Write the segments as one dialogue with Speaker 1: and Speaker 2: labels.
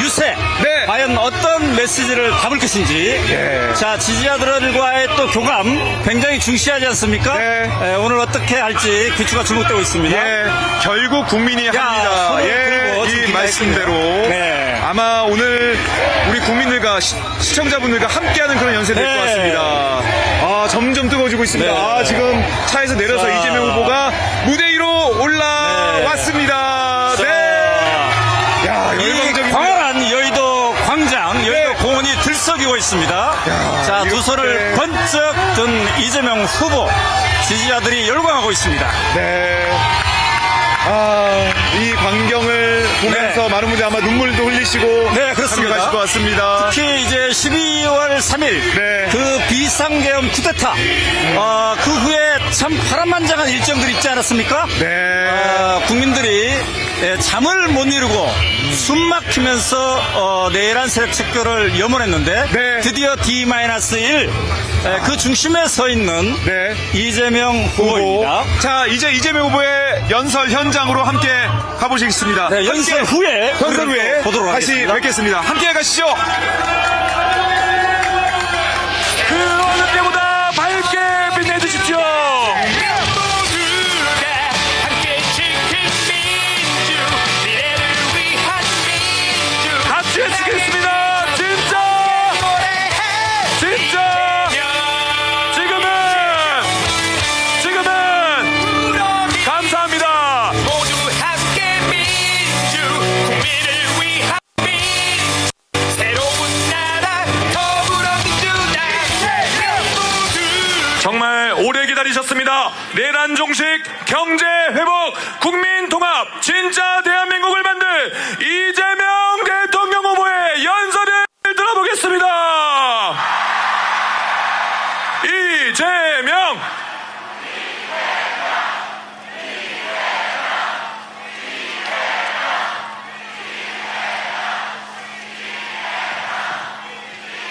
Speaker 1: 유세.
Speaker 2: 네.
Speaker 1: 과연 어떤 메시지를 담을 것인지.
Speaker 2: 네.
Speaker 1: 자, 지지자들과의 또 교감 굉장히 중시하지 않습니까?
Speaker 2: 네.
Speaker 1: 오늘 어떻게 할지 귀추가 주목되고 있습니다.
Speaker 2: 예, 결국 국민이 합니다.
Speaker 1: 손을
Speaker 2: 예,
Speaker 1: 들고
Speaker 2: 이
Speaker 1: 지키기가
Speaker 2: 말씀대로
Speaker 1: 했군요. 네.
Speaker 2: 아마 오늘 우리 국민들과 시청자분들과 함께하는 그런 연세 될 것
Speaker 1: 네.
Speaker 2: 같습니다. 아, 점점 뜨거워지고 있습니다.
Speaker 1: 네.
Speaker 2: 아, 지금 차에서 내려서
Speaker 1: 자.
Speaker 2: 이재명 후보가 무대 위로 올라왔습니다.
Speaker 1: 자,
Speaker 2: 네. 야,
Speaker 1: 이
Speaker 2: 열광적인
Speaker 1: 광활한 여의도 광장, 여의도 공원이 들썩이고 있습니다. 자, 두 손을
Speaker 2: 이렇게.
Speaker 1: 번쩍 든 이재명 후보. 지지자들이 열광하고 있습니다.
Speaker 2: 네. 아, 이 광경을 보면서
Speaker 1: 네.
Speaker 2: 많은 분들이 아마 눈물도 흘리시고
Speaker 1: 네, 그렇습니다.
Speaker 2: 가실 것 같습니다.
Speaker 1: 특히 이제 12월 3일
Speaker 2: 네.
Speaker 1: 그 비상계엄 쿠데타 그 후에 참 파란만장한 일정들 있지 않았습니까?
Speaker 2: 네.
Speaker 1: 국민들이 잠을 못 이루고 숨 막히면서 내란 세력 척결을 염원했는데
Speaker 2: 네.
Speaker 1: 드디어 D-1 그 중심에 서 있는
Speaker 2: 네.
Speaker 1: 이재명 후보입니다.
Speaker 2: 자, 이제 이재명 후보의 연설 현장으로 함께 가보시겠습니다.
Speaker 1: 네, 연설
Speaker 2: 함께
Speaker 1: 후에
Speaker 2: 연설 후에
Speaker 1: 보도록
Speaker 2: 다시
Speaker 1: 하겠습니다.
Speaker 2: 뵙겠습니다. 함께 가시죠.
Speaker 3: 그 어느 때보다 밝게 빛내주십시오. 같이 외치겠습니다. 진짜 지금은 감사합니다.
Speaker 4: 모두 함께 민주 국민을 위한 민주 새로운 나라 더불어민주당 모두
Speaker 3: 정말 오래 기다리셨습니다. 내란 종식, 경제 회복, 국민 통합, 진짜 대한민국을 만들 이재명 대통령 후보의 연설을 들어보겠습니다. 이재명!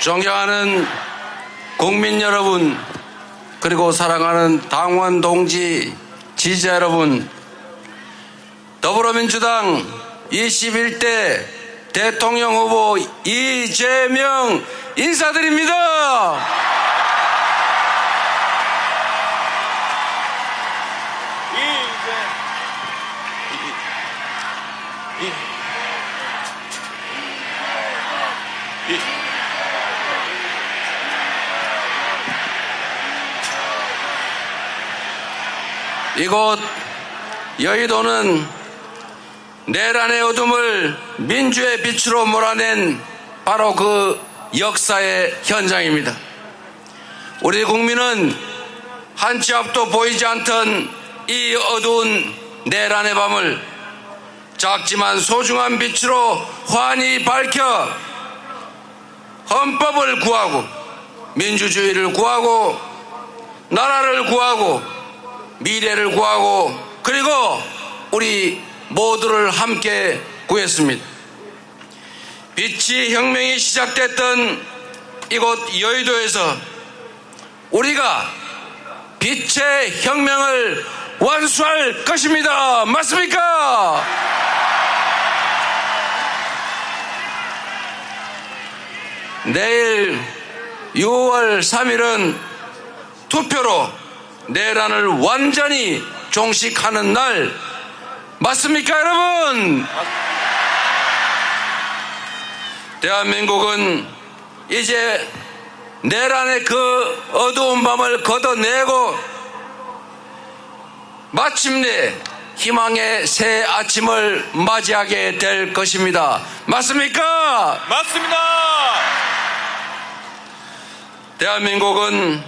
Speaker 5: 존경하는 국민 여러분, 그리고 사랑하는 당원 동지 지지자 여러분, 더불어민주당 21대 대통령 후보 이재명 인사드립니다. 이곳 여의도는 내란의 어둠을 민주의 빛으로 몰아낸 바로 그 역사의 현장입니다. 우리 국민은 한 치 앞도 보이지 않던 이 어두운 내란의 밤을 작지만 소중한 빛으로 환히 밝혀 헌법을 구하고 민주주의를 구하고 나라를 구하고 미래를 구하고 그리고 우리 모두를 함께 구했습니다. 빛의 혁명이 시작됐던 이곳 여의도에서 우리가 빛의 혁명을 완수할 것입니다. 맞습니까? 내일 6월 3일은 투표로 내란을 완전히 종식하는 날 맞습니까, 여러분? 대한민국은 이제 내란의 그 어두운 밤을 걷어내고 마침내 희망의 새 아침을 맞이하게 될 것입니다. 맞습니까?
Speaker 3: 맞습니다.
Speaker 5: 대한민국은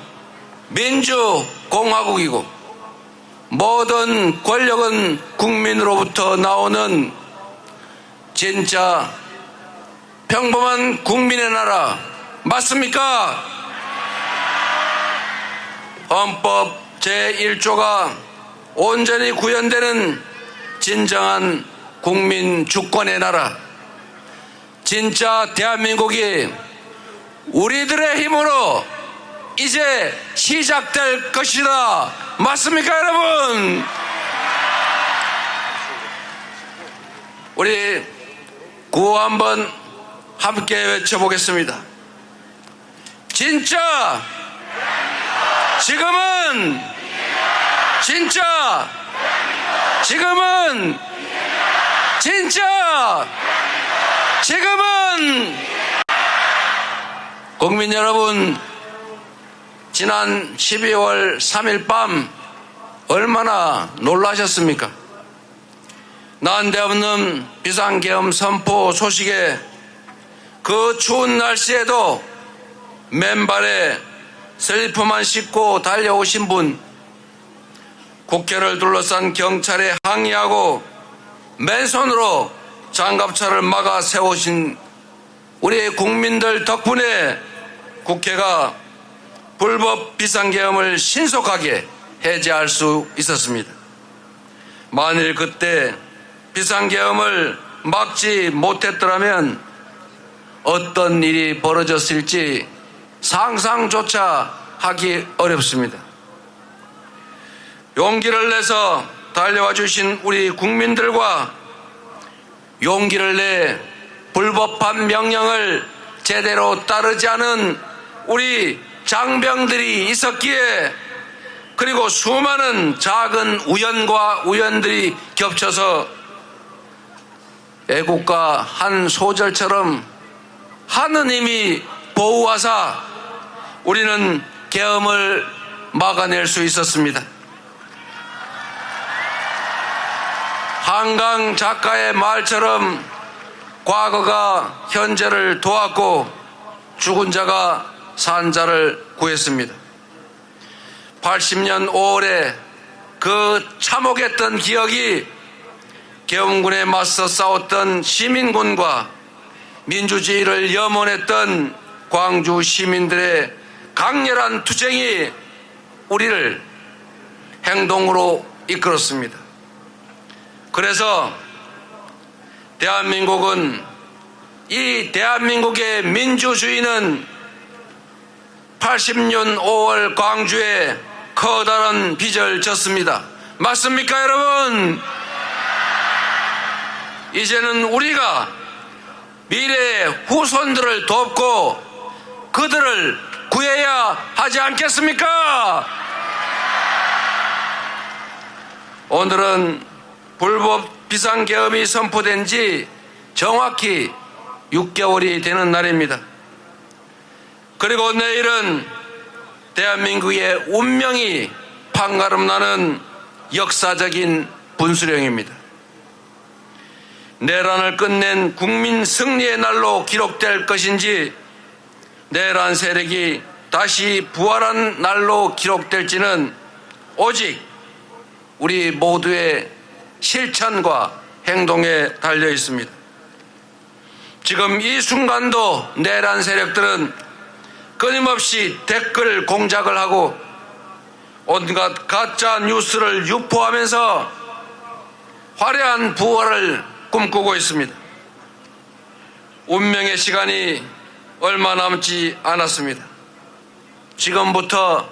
Speaker 5: 민주공화국이고 모든 권력은 국민으로부터 나오는 진짜 평범한 국민의 나라 맞습니까? 헌법 제1조가 온전히 구현되는 진정한 국민 주권의 나라 진짜 대한민국이 우리들의 힘으로 이제 시작될 것이다. 맞습니까, 여러분? 우리 구호 한번 함께 외쳐보겠습니다. 진짜 지금은 진짜 지금은 진짜 지금은 국민 여러분, 지난 12월 3일 밤 얼마나 놀라셨습니까? 난데없는 비상계엄 선포 소식에 그 추운 날씨에도 맨발에 슬리퍼만 신고 달려오신 분, 국회를 둘러싼 경찰에 항의하고 맨손으로 장갑차를 막아 세우신 우리 국민들 덕분에 국회가 불법 비상계엄을 신속하게 해제할 수 있었습니다. 만일 그때 비상계엄을 막지 못했더라면 어떤 일이 벌어졌을지 상상조차 하기 어렵습니다. 용기를 내서 달려와 주신 우리 국민들과 용기를 내 불법한 명령을 제대로 따르지 않은 우리 장병들이 있었기에, 그리고 수많은 작은 우연과 우연들이 겹쳐서 애국가 한 소절처럼 하느님이 보호하사 우리는 계엄을 막아낼 수 있었습니다. 한강 작가의 말처럼 과거가 현재를 도왔고 죽은 자가 산 자를 구했습니다. 80년 5월에 그 참혹했던 기억이 계엄군에 맞서 싸웠던 시민군과 민주주의를 염원했던 광주 시민들의 강렬한 투쟁이 우리를 행동으로 이끌었습니다. 그래서 대한민국은, 이 대한민국의 민주주의는 80년 5월 광주에 커다란 빚을 졌습니다. 맞습니까, 여러분? 이제는 우리가 미래의 후손들을 돕고 그들을 구해야 하지 않겠습니까? 오늘은 불법 비상계엄이 선포된 지 정확히 6개월이 되는 날입니다. 그리고 내일은 대한민국의 운명이 판가름나는 역사적인 분수령입니다. 내란을 끝낸 국민 승리의 날로 기록될 것인지, 내란 세력이 다시 부활한 날로 기록될지는 오직 우리 모두의 실천과 행동에 달려 있습니다. 지금 이 순간도 내란 세력들은 끊임없이 댓글 공작을 하고 온갖 가짜 뉴스를 유포하면서 화려한 부활을 꿈꾸고 있습니다. 운명의 시간이 얼마 남지 않았습니다. 지금부터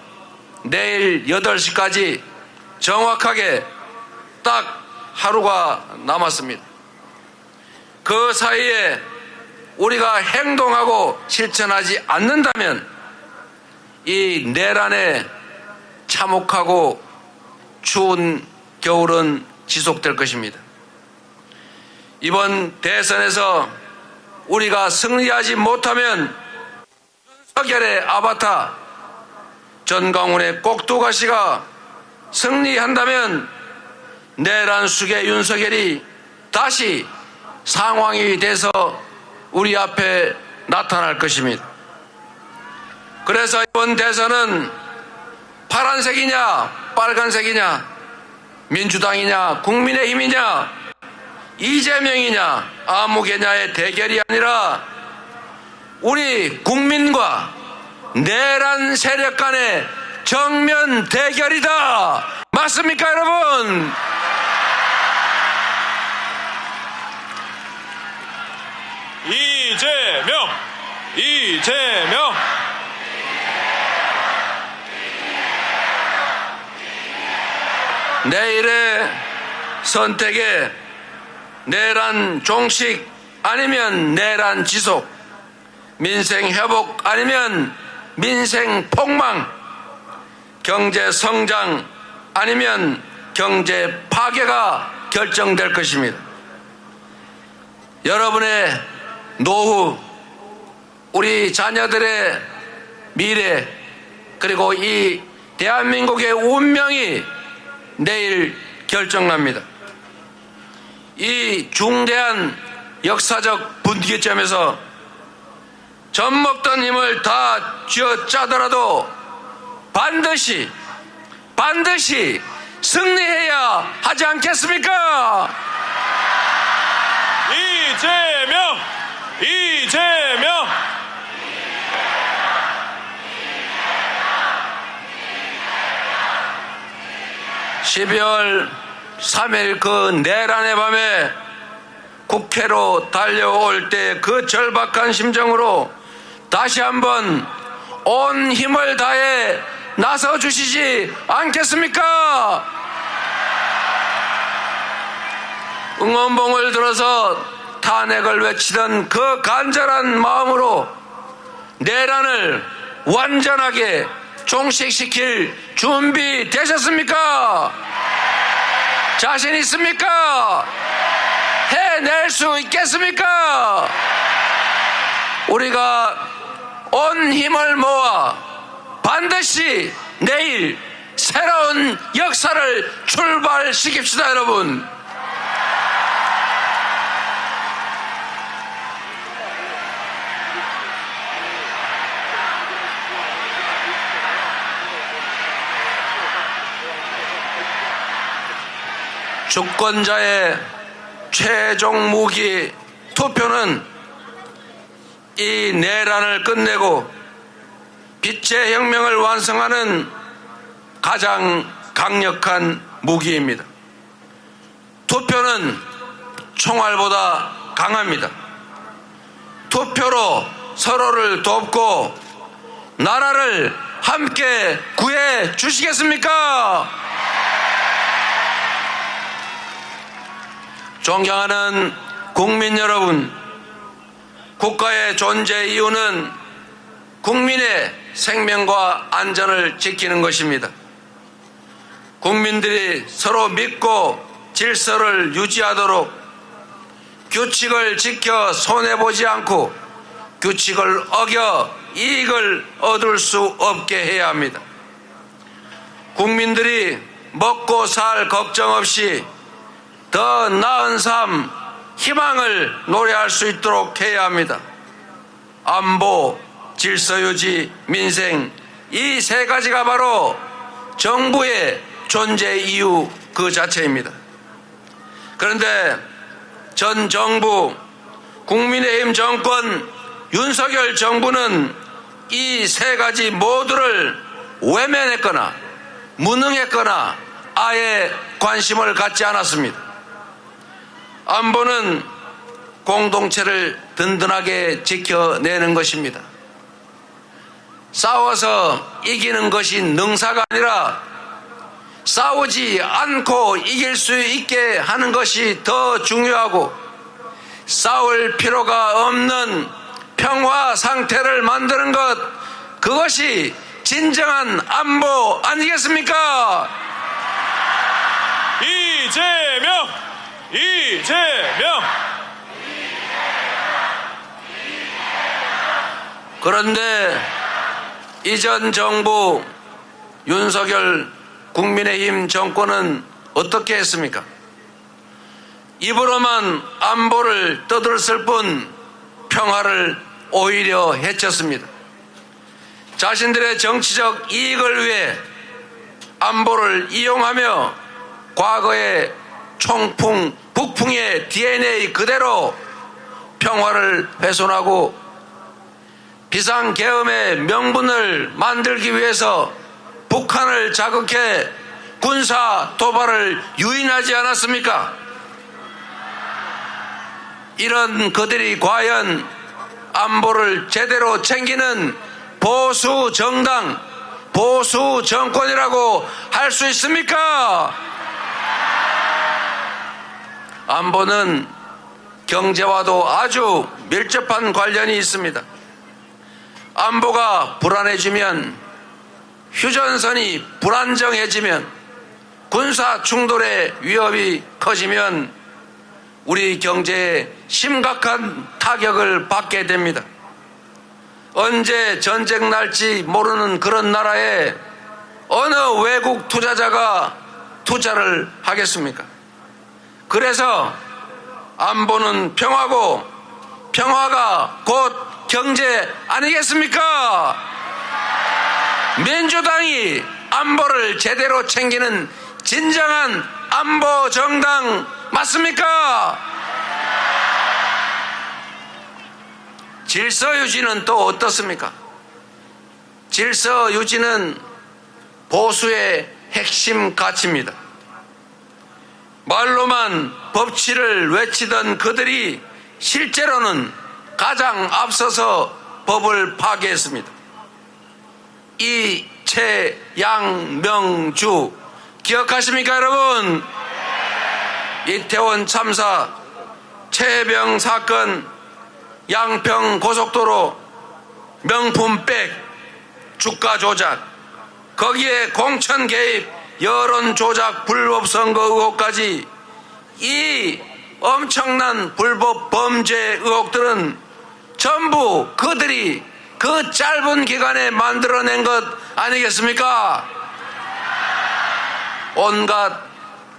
Speaker 5: 내일 8시까지 정확하게 딱 하루가 남았습니다. 그 사이에 우리가 행동하고 실천하지 않는다면 이 내란의 참혹하고 추운 겨울은 지속될 것입니다. 이번 대선에서 우리가 승리하지 못하면 윤석열의 아바타 전광훈의 꼭두가시가 승리한다면 내란 숙의 윤석열이 다시 상황이 돼서 우리 앞에 나타날 것입니다. 그래서 이번 대선은 파란색이냐 빨간색이냐, 민주당이냐 국민의힘이냐 이재명이냐 아무개냐의 대결이 아니라 우리 국민과 내란 세력 간의 정면 대결이다. 맞습니까, 여러분?
Speaker 3: 이재명
Speaker 5: 내일의 선택에 내란 종식 아니면 내란 지속, 민생 회복 아니면 민생 폭망, 경제 성장 아니면 경제 파괴가 결정될 것입니다. 여러분의 노후, 우리 자녀들의 미래, 그리고 이 대한민국의 운명이 내일 결정납니다. 이 중대한 역사적 분기점에서 젖먹던 힘을 다 쥐어짜더라도 반드시 승리해야 하지 않겠습니까?
Speaker 3: 이재명!
Speaker 5: 12월 3일 그 내란의 밤에 국회로 달려올 때 그 절박한 심정으로 다시 한번 온 힘을 다해 나서 주시지 않겠습니까? 응원봉을 들어서 탄핵을 외치던 그 간절한 마음으로 내란을 완전하게 종식시킬 준비 되셨습니까? 자신 있습니까? 해낼 수 있겠습니까? 우리가 온 힘을 모아 반드시 내일 새로운 역사를 출발시킵시다, 여러분. 주권자의 최종 무기 투표는 이 내란을 끝내고 빛의 혁명을 완성하는 가장 강력한 무기입니다. 투표는 총알보다 강합니다. 투표로 서로를 돕고 나라를 함께 구해 주시겠습니까? 존경하는 국민 여러분, 국가의 존재 이유는 국민의 생명과 안전을 지키는 것입니다. 국민들이 서로 믿고 질서를 유지하도록 규칙을 지켜 손해보지 않고 규칙을 어겨 이익을 얻을 수 없게 해야 합니다. 국민들이 먹고 살 걱정 없이 더 나은 삶, 희망을 노래할 수 있도록 해야 합니다. 안보, 질서유지, 민생, 이 세 가지가 바로 정부의 존재 이유 그 자체입니다. 그런데 전 정부, 국민의힘 정권, 윤석열 정부는 이 세 가지 모두를 외면했거나 무능했거나 아예 관심을 갖지 않았습니다. 안보는 공동체를 든든하게 지켜내는 것입니다. 싸워서 이기는 것이 능사가 아니라 싸우지 않고 이길 수 있게 하는 것이 더 중요하고 싸울 필요가 없는 평화 상태를 만드는 것, 그것이 진정한 안보 아니겠습니까?
Speaker 3: 이재명!
Speaker 5: 그런데 이전 정부 윤석열 국민의힘 정권은 어떻게 했습니까? 입으로만 안보를 떠들었을 뿐 평화를 오히려 해쳤습니다. 자신들의 정치적 이익을 위해 안보를 이용하며 과거의 총풍, 북풍의 DNA 그대로 평화를 훼손하고 비상계엄의 명분을 만들기 위해서 북한을 자극해 군사 도발을 유인하지 않았습니까? 이런 그들이 과연 안보를 제대로 챙기는 보수 정당, 보수 정권이라고 할 수 있습니까? 안보는 경제와도 아주 밀접한 관련이 있습니다. 안보가 불안해지면, 휴전선이 불안정해지면, 군사 충돌의 위협이 커지면 우리 경제에 심각한 타격을 받게 됩니다. 언제 전쟁 날지 모르는 그런 나라에 어느 외국 투자자가 투자를 하겠습니까? 그래서 안보는 평화고 평화가 곧 경제 아니겠습니까? 민주당이 안보를 제대로 챙기는 진정한 안보 정당 맞습니까? 질서 유지는 또 어떻습니까? 질서 유지는 보수의 핵심 가치입니다. 말로만 법치를 외치던 그들이 실제로는 가장 앞서서 법을 파괴했습니다. 이채양명주 기억하십니까, 여러분? 이태원 참사, 최해병 사건, 양평 고속도로, 명품백, 주가 조작, 거기에 공천 개입, 여론 조작, 불법 선거 의혹까지, 이 엄청난 불법 범죄 의혹들은 전부 그들이 그 짧은 기간에 만들어낸 것 아니겠습니까? 온갖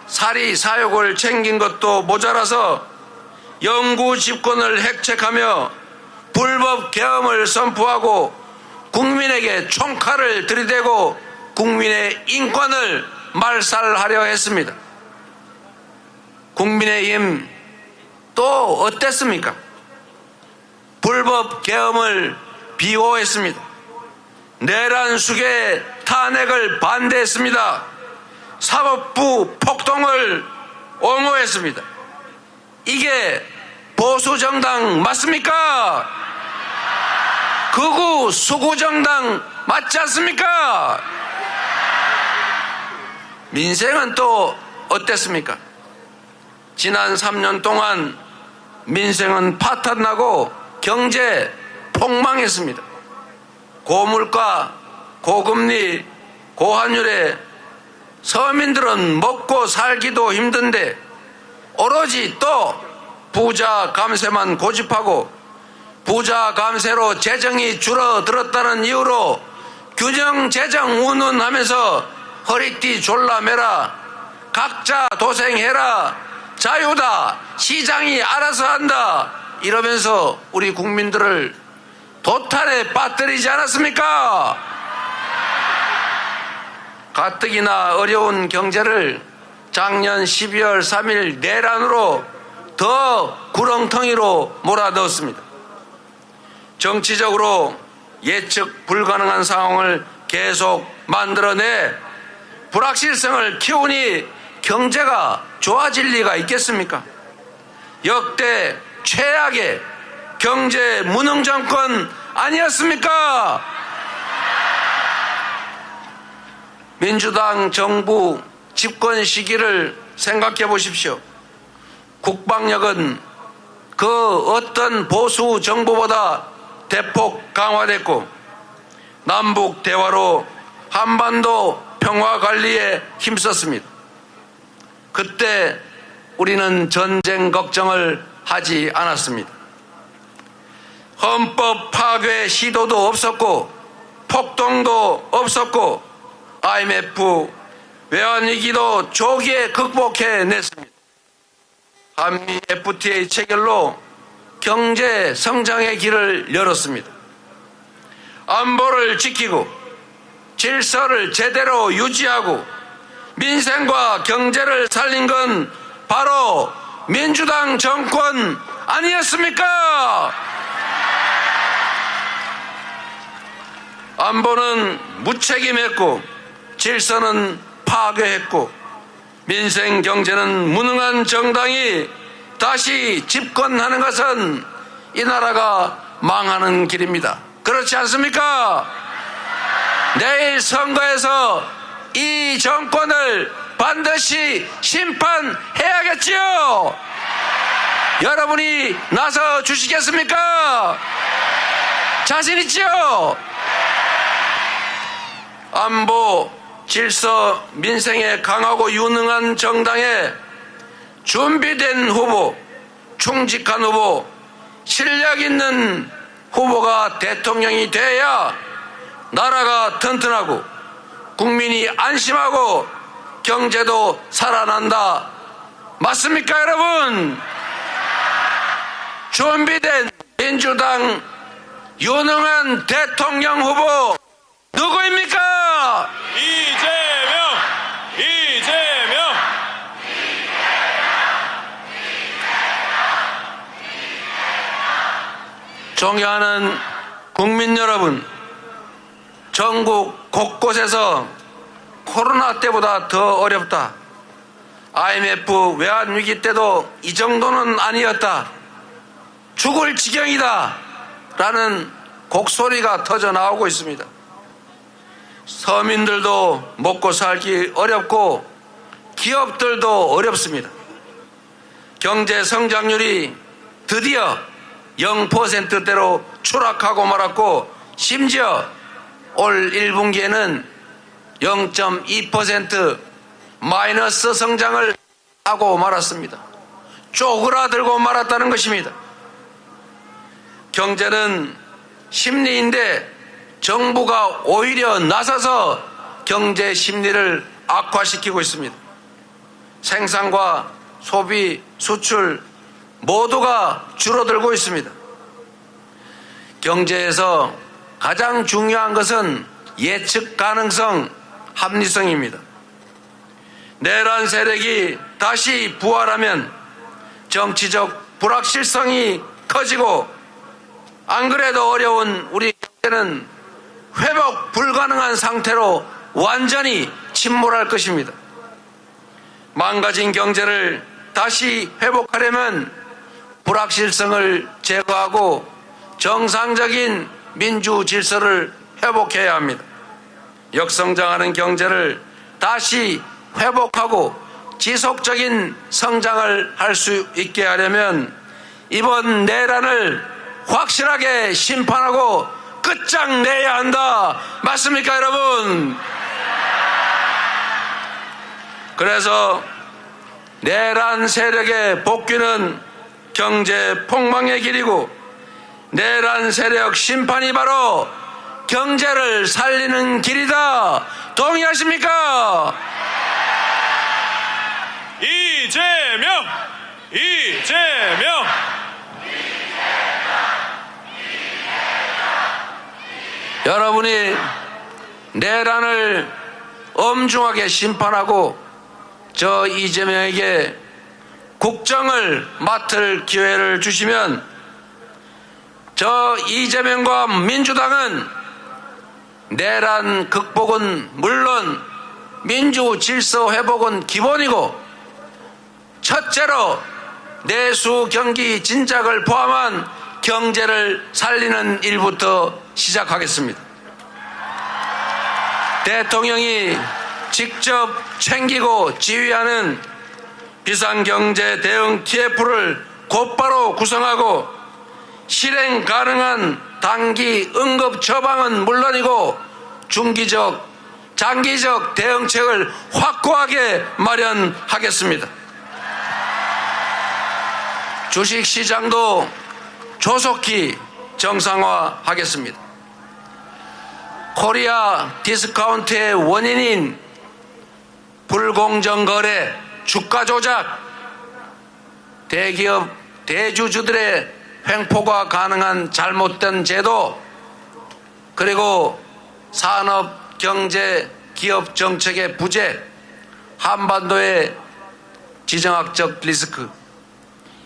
Speaker 5: 사리 사욕을 챙긴 것도 모자라서 영구 집권을 획책하며 불법 계엄을 선포하고 국민에게 총칼을 들이대고 국민의 인권을 말살하려 했습니다. 국민의힘 또 어땠습니까? 불법 계엄을 비호했습니다. 내란 수계 탄핵을 반대했습니다. 사법부 폭동을 옹호했습니다. 이게 보수정당 맞습니까? 극우 수구정당 맞지 않습니까? 민생은 또 어땠습니까? 지난 3년 동안 민생은 파탄나고 경제 폭망했습니다. 고물가, 고금리, 고환율에 서민들은 먹고 살기도 힘든데 오로지 또 부자 감세만 고집하고 부자 감세로 재정이 줄어들었다는 이유로 균형 재정 운운하면서 허리띠 졸라매라, 각자 도생해라, 자유다, 시장이 알아서 한다 이러면서 우리 국민들을 도탄에 빠뜨리지 않았습니까? 가뜩이나 어려운 경제를 작년 12월 3일 내란으로 더 구렁텅이로 몰아넣었습니다. 정치적으로 예측 불가능한 상황을 계속 만들어내 불확실성을 키우니 경제가 좋아질 리가 있겠습니까? 역대 최악의 경제 무능 정권 아니었습니까? 민주당 정부 집권 시기를 생각해 보십시오. 국방력은 그 어떤 보수 정부보다 대폭 강화됐고 남북 대화로 한반도 평화 관리에 힘썼습니다. 그때 우리는 전쟁 걱정을 하지 않았습니다. 헌법 파괴 시도도 없었고 폭동도 없었고 IMF 외환위기도 조기에 극복해냈습니다. 한미 FTA 체결로 경제 성장의 길을 열었습니다. 안보를 지키고 질서를 제대로 유지하고 민생과 경제를 살린 건 바로 민주당 정권 아니었습니까? 안보는 무책임했고 질서는 파괴했고 민생 경제는 무능한 정당이 다시 집권하는 것은 이 나라가 망하는 길입니다. 그렇지 않습니까? 내일 선거에서 이 정권을 반드시 심판해야겠지요. 여러분이 나서 주시겠습니까? 자신 있죠? 안보, 질서, 민생에 강하고 유능한 정당에 준비된 후보, 충직한 후보, 실력 있는 후보가 대통령이 돼야 나라가 튼튼하고 국민이 안심하고 경제도 살아난다. 맞습니까, 여러분? 준비된 민주당 유능한 대통령 후보 누구입니까?
Speaker 3: 이재명!
Speaker 5: 존경하는 국민 여러분, 전국 곳곳에서 코로나 때보다 더 어렵다. IMF 외환위기 때도 이 정도는 아니었다. 죽을 지경이다. 라는 곡소리가 터져 나오고 있습니다. 서민들도 먹고 살기 어렵고 기업들도 어렵습니다. 경제 성장률이 드디어 0%대로 추락하고 말았고 심지어 올 1분기에는 0.2% 마이너스 성장을 하고 말았습니다. 쪼그라들고 말았다는 것입니다. 경제는 심리인데 정부가 오히려 나서서 경제 심리를 악화시키고 있습니다. 생산과 소비, 수출 모두가 줄어들고 있습니다. 경제에서 가장 중요한 것은 예측 가능성, 합리성입니다. 내란 세력이 다시 부활하면 정치적 불확실성이 커지고 안 그래도 어려운 우리 경제는 회복 불가능한 상태로 완전히 침몰할 것입니다. 망가진 경제를 다시 회복하려면 불확실성을 제거하고 정상적인 민주 질서를 회복해야 합니다. 역성장하는 경제를 다시 회복하고 지속적인 성장을 할 수 있게 하려면 이번 내란을 확실하게 심판하고 끝장내야 한다. 맞습니까, 여러분? 그래서 내란 세력의 복귀는 경제 폭망의 길이고 내란 세력 심판이 바로 경제를 살리는 길이다. 동의하십니까?
Speaker 3: 이재명!
Speaker 5: 여러분이 내란을 엄중하게 심판하고 저 이재명에게 국정을 맡을 기회를 주시면 저 이재명과 민주당은 내란 극복은 물론 민주 질서 회복은 기본이고 첫째로 내수 경기 진작을 포함한 경제를 살리는 일부터 시작하겠습니다. 대통령이 직접 챙기고 지휘하는 비상경제 대응 TF를 곧바로 구성하고 실행 가능한 단기 응급 처방은 물론이고 중기적, 장기적 대응책을 확고하게 마련하겠습니다. 주식시장도 조속히 정상화하겠습니다. 코리아 디스카운트의 원인인 불공정 거래, 주가 조작, 대기업, 대주주들의 횡포가 가능한 잘못된 제도, 그리고 산업, 경제, 기업 정책의 부재, 한반도의 지정학적 리스크,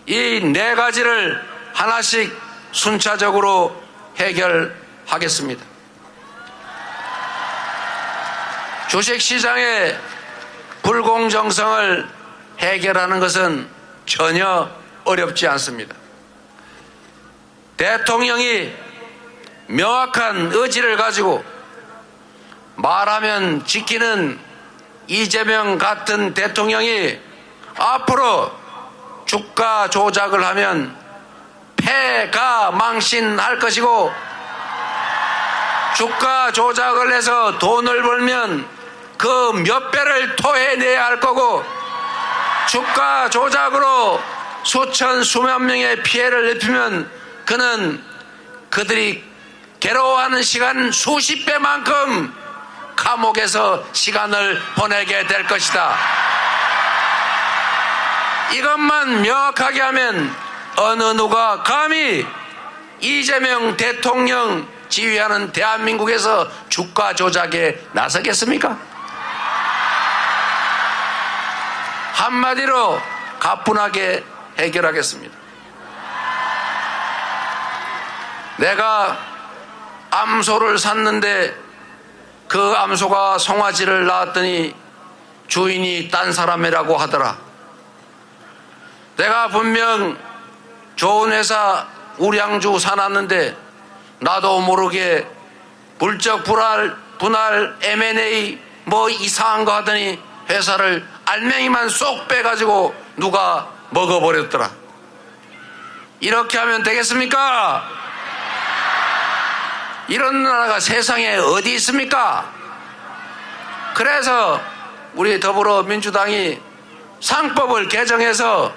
Speaker 5: 이 네 가지를 하나씩 순차적으로 해결하겠습니다. 주식시장의 불공정성을 해결하는 것은 전혀 어렵지 않습니다. 대통령이 명확한 의지를 가지고 말하면 지키는 이재명 같은 대통령이 앞으로 주가 조작을 하면 패가 망신할 것이고 주가 조작을 해서 돈을 벌면 그 몇 배를 토해내야 할 거고, 주가 조작으로 수천 수만 명의 피해를 입히면 그들이 괴로워하는 시간 수십 배만큼 감옥에서 시간을 보내게 될 것이다. 이것만 명확하게 하면 어느 누가 감히 이재명 대통령 지휘하는 대한민국에서 주가 조작에 나서겠습니까? 한마디로 가뿐하게 해결하겠습니다. 내가 암소를 샀는데 그 암소가 송아지를 낳았더니 주인이 딴 사람이라고 하더라. 내가 분명 좋은 회사 우량주 사놨는데 나도 모르게 물적 분할 M&A 뭐 이상한 거 하더니 회사를 알맹이만 쏙 빼가지고 누가 먹어버렸더라. 이렇게 하면 되겠습니까? 이런 나라가 세상에 어디 있습니까? 그래서 우리 더불어민주당이 상법을 개정해서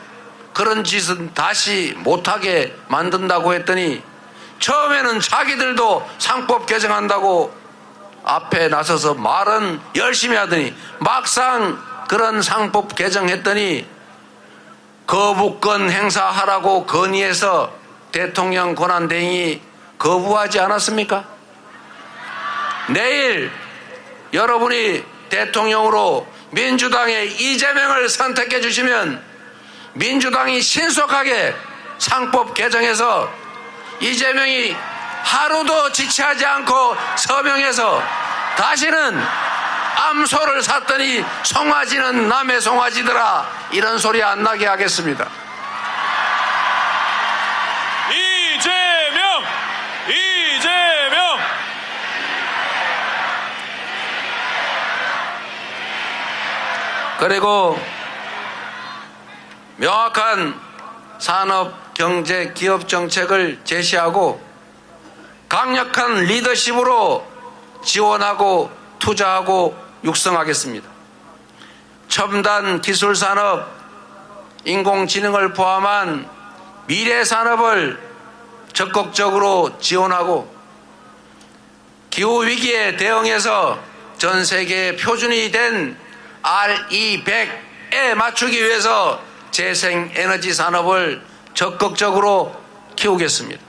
Speaker 5: 그런 짓은 다시 못하게 만든다고 했더니 처음에는 자기들도 상법 개정한다고 앞에 나서서 말은 열심히 하더니 막상 그런 상법 개정했더니 거부권 행사하라고 건의해서 대통령 권한대행이 거부하지 않았습니까? 내일 여러분이 대통령으로 민주당의 이재명을 선택해 주시면 민주당이 신속하게 상법 개정해서 이재명이 하루도 지체하지 않고 서명해서 다시는 암소를 샀더니 송아지는 남의 송아지더라 이런 소리 안 나게 하겠습니다.
Speaker 3: 이재명!
Speaker 5: 그리고 명확한 산업, 경제, 기업 정책을 제시하고 강력한 리더십으로 지원하고 투자하고 육성하겠습니다. 첨단 기술 산업, 인공지능을 포함한 미래 산업을 적극적으로 지원하고 기후 위기에 대응해서 전 세계 표준이 된 RE100에 맞추기 위해서 재생에너지 산업을 적극적으로 키우겠습니다.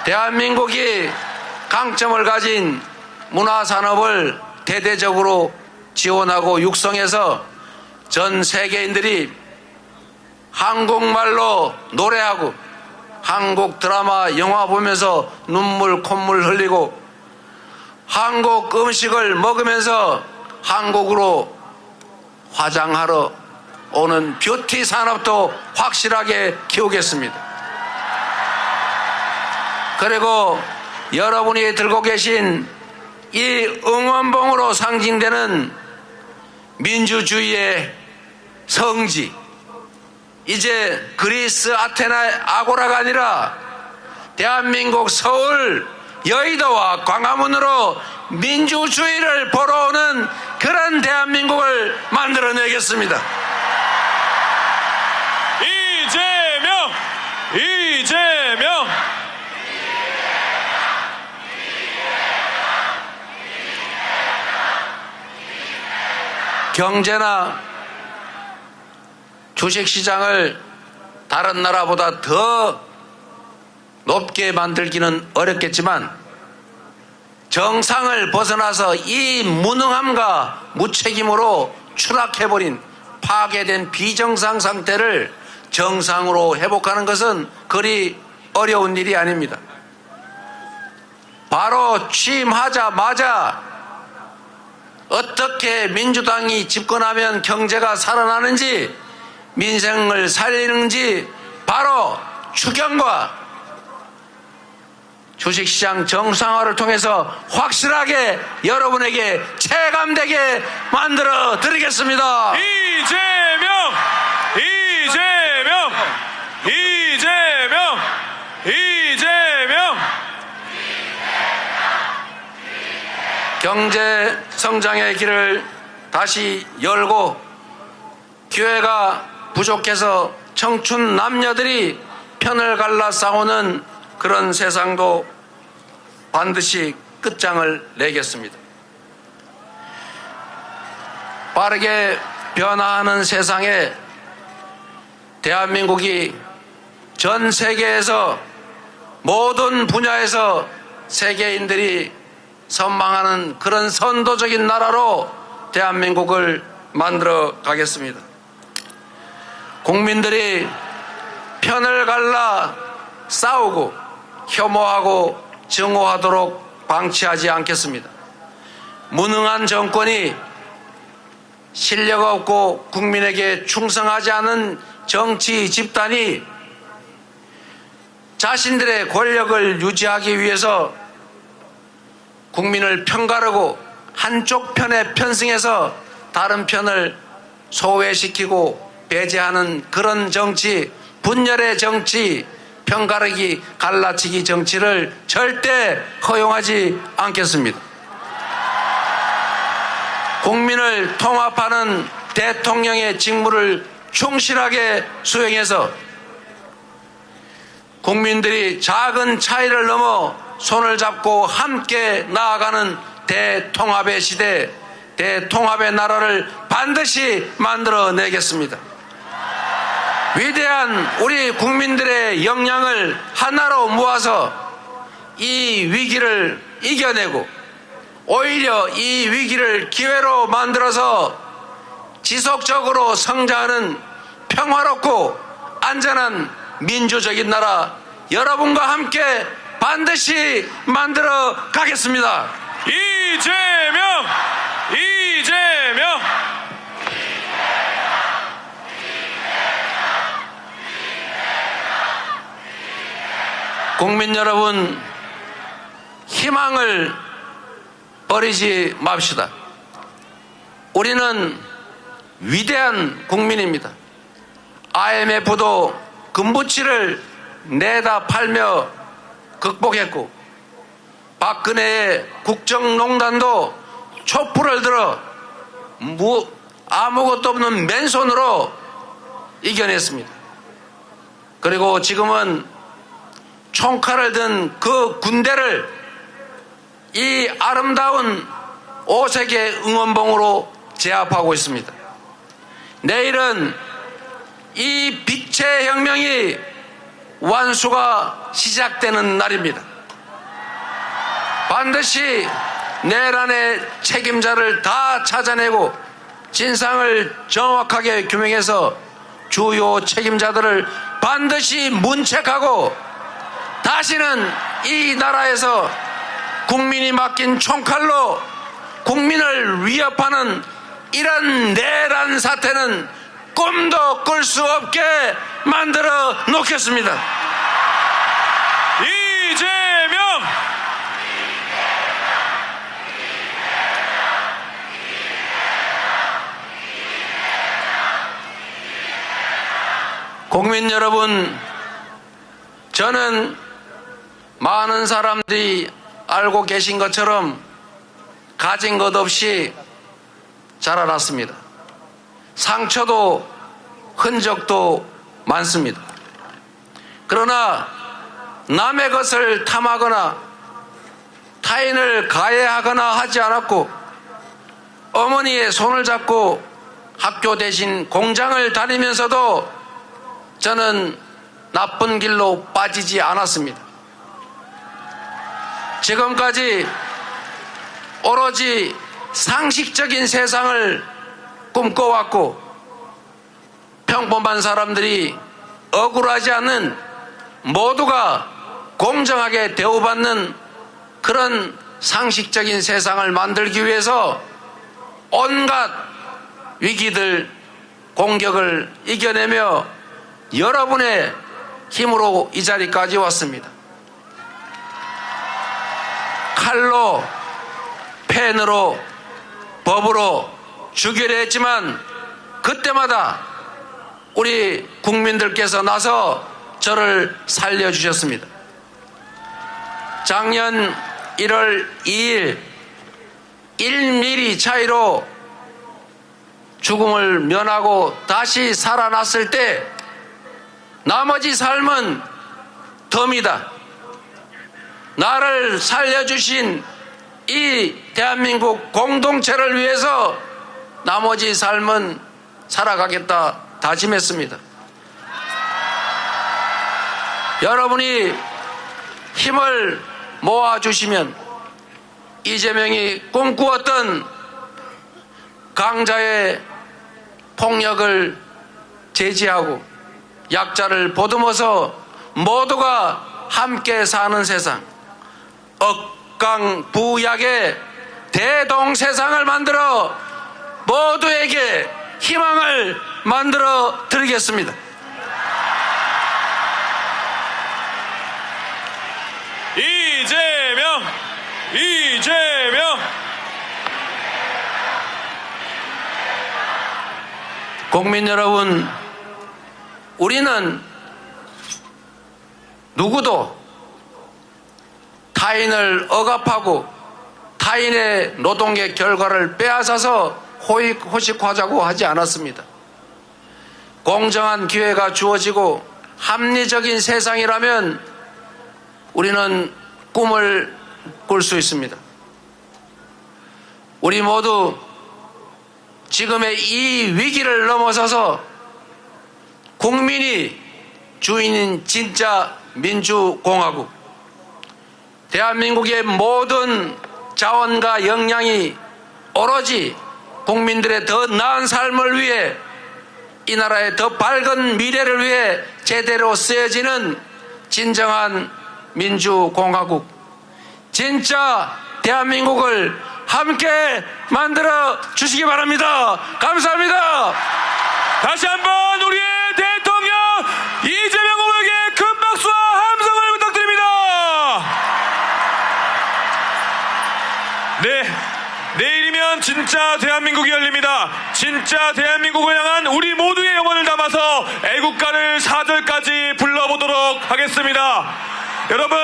Speaker 5: 대한민국이 강점을 가진 문화산업을 대대적으로 지원하고 육성해서 전 세계인들이 한국말로 노래하고 한국 드라마, 영화 보면서 눈물, 콧물 흘리고 한국 음식을 먹으면서 한국으로 화장하러 오는 뷰티 산업도 확실하게 키우겠습니다. 그리고 여러분이 들고 계신 이 응원봉으로 상징되는 민주주의의 성지, 이제 그리스 아테나 아고라가 아니라 대한민국 서울 여의도와 광화문으로 민주주의를 보러 오는 그런 대한민국을 만들어내겠습니다.
Speaker 3: 이재명!
Speaker 5: 경제나 주식시장을 다른 나라보다 더 높게 만들기는 어렵겠지만 정상을 벗어나서 이 무능함과 무책임으로 추락해버린 파괴된 비정상 상태를 정상으로 회복하는 것은 그리 어려운 일이 아닙니다. 바로 취임하자마자 어떻게 민주당이 집권하면 경제가 살아나는지 민생을 살리는지 바로 추경과 주식시장 정상화를 통해서 확실하게 여러분에게 체감되게 만들어 드리겠습니다.
Speaker 3: 이재명!
Speaker 5: 경제 성장의 길을 다시 열고 기회가 부족해서 청춘 남녀들이 편을 갈라 싸우는 그런 세상도 반드시 끝장을 내겠습니다. 빠르게 변화하는 세상에 대한민국이 전 세계에서 모든 분야에서 세계인들이 선망하는 그런 선도적인 나라로 대한민국을 만들어 가겠습니다. 국민들이 편을 갈라 싸우고 혐오하고 증오하도록 방치하지 않겠습니다. 무능한 정권이 실력 없고 국민에게 충성하지 않은 정치 집단이 자신들의 권력을 유지하기 위해서 국민을 편가르고 한쪽 편에 편승해서 다른 편을 소외시키고 배제하는 그런 정치, 분열의 정치, 편가르기, 갈라치기 정치를 절대 허용하지 않겠습니다. 국민을 통합하는 대통령의 직무를 충실하게 수행해서 국민들이 작은 차이를 넘어 손을 잡고 함께 나아가는 대통합의 시대, 대통합의 나라를 반드시 만들어내겠습니다. 위대한 우리 국민들의 역량을 하나로 모아서 이 위기를 이겨내고 오히려 이 위기를 기회로 만들어서 지속적으로 성장하는 평화롭고 안전한 민주적인 나라 여러분과 함께 반드시 만들어 가겠습니다.
Speaker 3: 이재명! 이재명!
Speaker 5: 국민 여러분, 희망을 버리지 맙시다. 우리는 위대한 국민입니다. IMF도 금부치를 내다 팔며 극복했고 박근혜의 국정농단도 촛불을 들어 아무것도 없는 맨손으로 이겨냈습니다. 그리고 지금은 총칼을 든 그 군대를 이 아름다운 5세계 응원봉으로 제압하고 있습니다. 내일은 이 빛의 혁명이 완수가 시작되는 날입니다. 반드시 내란의 책임자를 다 찾아내고 진상을 정확하게 규명해서 주요 책임자들을 반드시 문책하고 다시는 이 나라에서 국민이 맡긴 총칼로 국민을 위협하는 이런 내란 사태는 꿈도 꿀 수 없게 만들어 놓겠습니다.
Speaker 3: 이재명!
Speaker 5: 국민 여러분, 저는 많은 사람들이 알고 계신 것처럼 가진 것 없이 자라났습니다. 상처도 흔적도 많습니다. 그러나 남의 것을 탐하거나 타인을 가해하거나 하지 않았고 어머니의 손을 잡고 학교 대신 공장을 다니면서도 저는 나쁜 길로 빠지지 않았습니다. 지금까지 오로지 상식적인 세상을 꿈꿔왔고 평범한 사람들이 억울하지 않는 모두가 공정하게 대우받는 그런 상식적인 세상을 만들기 위해서 온갖 위기들, 공격을 이겨내며 여러분의 힘으로 이 자리까지 왔습니다. 칼로, 펜으로, 법으로 죽이려 했지만 그때마다 우리 국민들께서 나서 저를 살려주셨습니다. 작년 1월 2일 1mm 차이로 죽음을 면하고 다시 살아났을 때 나머지 삶은 덤이다. 나를 살려주신 이 대한민국 공동체를 위해서 나머지 삶은 살아가겠다 다짐했습니다. 여러분이 힘을 모아주시면 이재명이 꿈꾸었던 강자의 폭력을 제지하고 약자를 보듬어서 모두가 함께 사는 세상, 억강부약의 대동세상을 만들어 모두에게 희망을 만들어 드리겠습니다.
Speaker 3: 이재명
Speaker 5: 국민 여러분, 우리는 누구도 타인을 억압하고 타인의 노동의 결과를 빼앗아서 호식하자고 하지 않았습니다. 공정한 기회가 주어지고 합리적인 세상이라면 우리는 꿈을 꿀 수 있습니다. 우리 모두 지금의 이 위기를 넘어서서 국민이 주인인 진짜 민주공화국, 대한민국의 모든 자원과 역량이 오로지 국민들의 더 나은 삶을 위해, 이 나라의 더 밝은 미래를 위해 제대로 쓰여지는 진정한 민주공화국, 진짜 대한민국을 함께 만들어 주시기 바랍니다. 감사합니다.
Speaker 3: 다시 한번 우리의 대통령 이재명 후보에게 큰 박수와 함성을 부탁드립니다. 네, 내일이면 진짜 대한민국이 열립니다. 진짜 대한민국을 향한 우리 모두의 영혼을 담아서 애국가를 4절까지 불러보도록 하겠습니다. 여러분,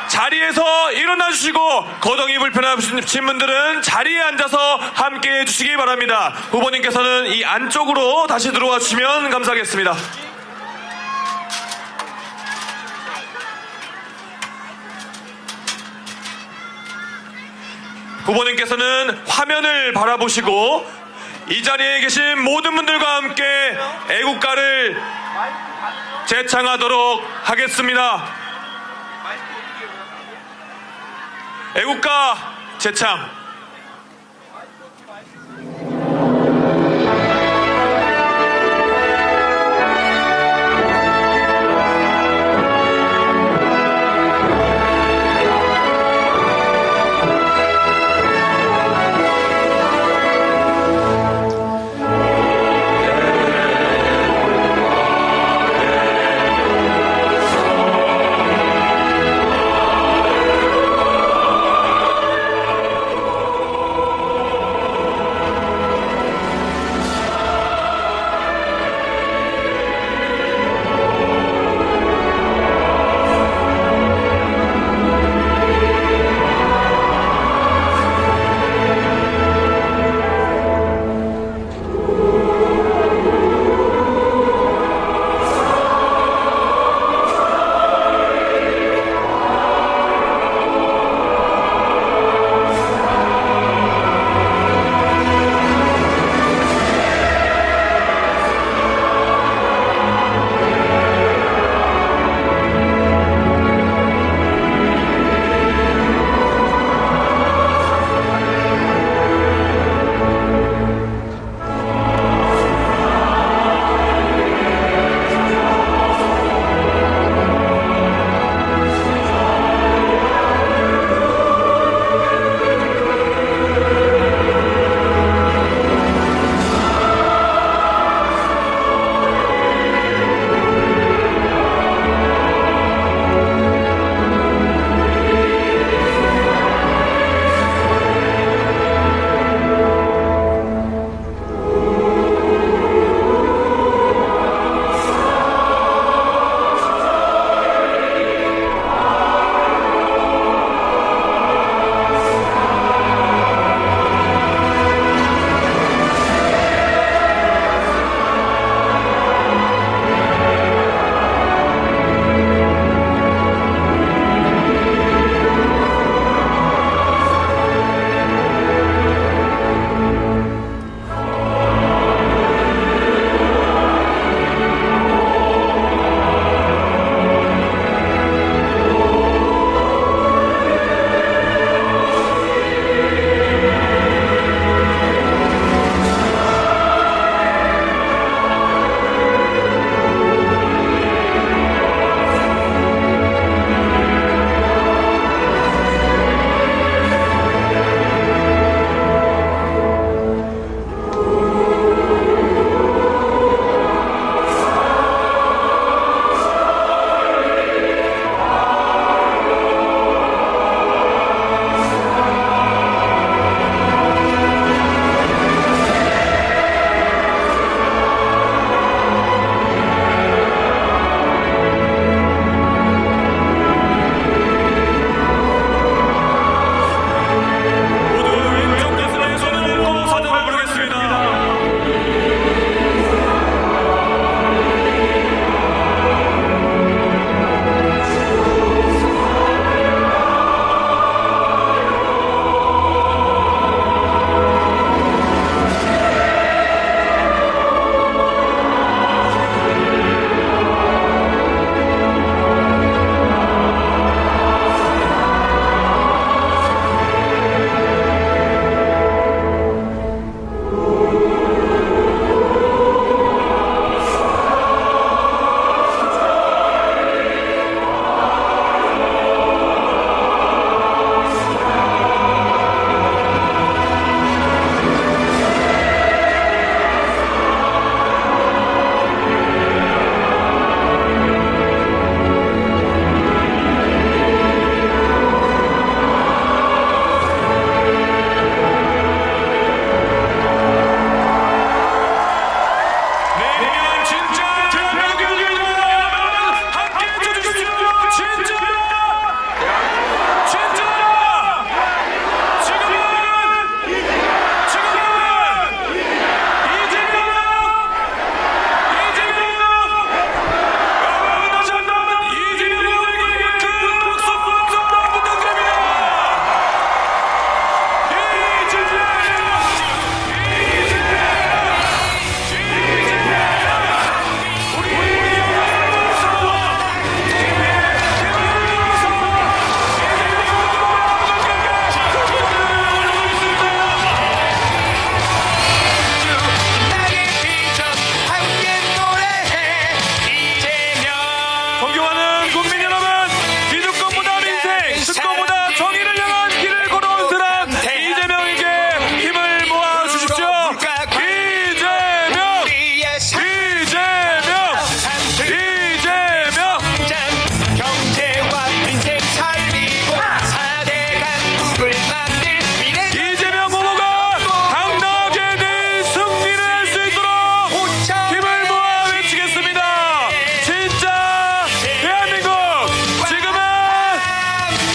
Speaker 3: 자리에서 일어나 주시고 거동이 불편하신 분들은 자리에 앉아서 함께 해주시기 바랍니다. 후보님께서는 이 안쪽으로 다시 들어와 주시면 감사하겠습니다. 후보님께서는 화면을 바라보시고 이 자리에 계신 모든 분들과 함께 애국가를 재창하도록 하겠습니다. 애국가 재창.